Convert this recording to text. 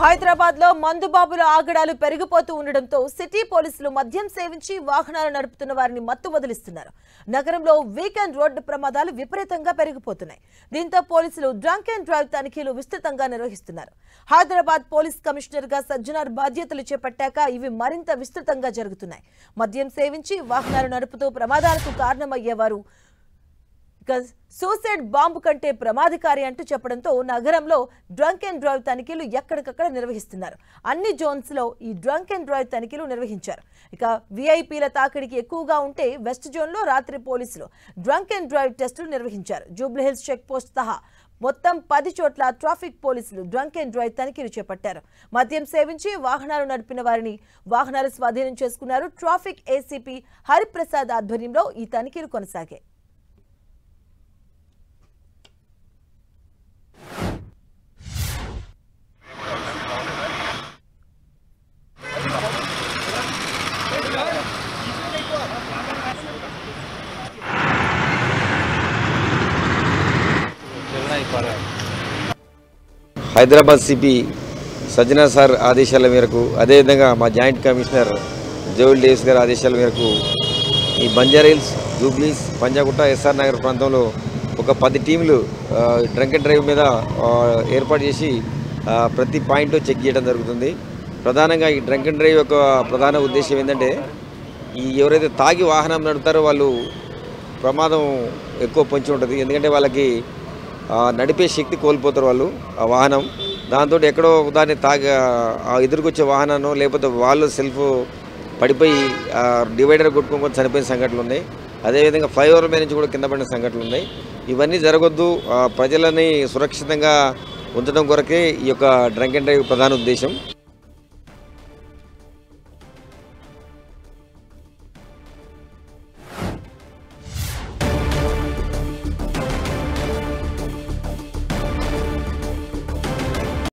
హైదరాబాద్ లో మందుబాబుల ఆగడాలు పెరిగిపోతూ ఉండడంతో సిటీ పోలీసులు మద్యం సేవించి వాహనాలు నడుపుతున్న వారిని మత్తు వదిలిస్తున్నారు. నగరంలో వీకెండ్ రోడ్డు ప్రమాదాలు విపరీతంగా పెరిగిపోతున్నాయి. దీంతో పోలీసులు డ్రంక్ అండ్ డ్రైవ్ తనిఖీలు విస్తృతంగా నిర్వహిస్తున్నారు. హైదరాబాద్ పోలీస్ కమిషనర్ గా సజ్జనార్ బాధ్యతలు చేపట్టాక ఇవి మరింత విస్తృతంగా జరుగుతున్నాయి. మద్యం సేవించి వాహనాలు నడుపుతూ ప్రమాదాలకు కారణమయ్యేవారు సూసైడ్ బాంబు కంటే ప్రమాదకారి అంటూ చెప్పడంతో నగరంలో డ్రంక్ అండ్ డ్రైవ్ తనిఖీలు ఎక్కడికక్కడ నిర్వహిస్తున్నారు. అన్ని జోన్స్ లో ఈ డ్రంక్ అండ్ డ్రైవ్ తనిఖీలు నిర్వహించారు. ఇక వీఐపీల తాకిడికి ఎక్కువగా ఉంటే వెస్ట్ జోన్ లో రాత్రి పోలీసులు డ్రంక్ అండ్ డ్రైవ్ టెస్టులు నిర్వహించారు. జూబ్లీహిల్స్ చెక్ పోస్ట్ సహా మొత్తం 10 చోట్ల ట్రాఫిక్ పోలీసులు డ్రంక్ అండ్ డ్రైవ్ తనిఖీలు చేపట్టారు. మద్యం సేవించి వాహనాలు నడిపిన వారిని వాహనాలు స్వాధీనం చేసుకున్నారు. ట్రాఫిక్ ఏసీపీ హరిప్రసాద్ ఆధ్వర్యంలో ఈ తనిఖీలు కొనసాగాయి. హైదరాబాద్ సిపి సజ్జనార్ సార్ ఆదేశాల మేరకు, అదేవిధంగా మా జాయింట్ కమిషనర్ జోవిల్ డేవిస్ గారి ఆదేశాల మేరకు ఈ బంజారాహిల్స్, జూబ్లీస్, పంజాగుట్ట, ఎస్ఆర్ నగర్ ప్రాంతంలో ఒక 10 టీంలు డ్రంక్ అండ్ డ్రైవ్ మీద ఏర్పాటు చేసి ప్రతి పాయింట్ చెక్ చేయడం జరుగుతుంది. ప్రధానంగా ఈ డ్రంక్ అండ్ డ్రైవ్ యొక్క ప్రధాన ఉద్దేశం ఏంటంటే, ఈ ఎవరైతే తాగి వాహనం నడుపుతారో వాళ్ళు ప్రమాదం ఎక్కువ పొంచి ఉంటుంది. ఎందుకంటే వాళ్ళకి నడిపే శక్తి కోల్పోతారు వాళ్ళు ఆ వాహనం. దాంతో ఎక్కడో దాన్ని ఎదురుకొచ్చే వాహనాన్ని లేకపోతే వాళ్ళు సెల్ఫ్ పడిపోయి డివైడర్ కొట్టుకొని చనిపోయిన సంఘటనలు ఉన్నాయి. అదేవిధంగా ఫ్లైఓవర్ మీద నుంచి కూడా కింద పడిన సంఘటనలు ఉన్నాయి. ఇవన్నీ జరగొద్దు, ప్రజలని సురక్షితంగా ఉంచడం కొరకే ఈ యొక్క డ్రంక్ అండ్ డ్రైవ్ ప్రధాన ఉద్దేశం.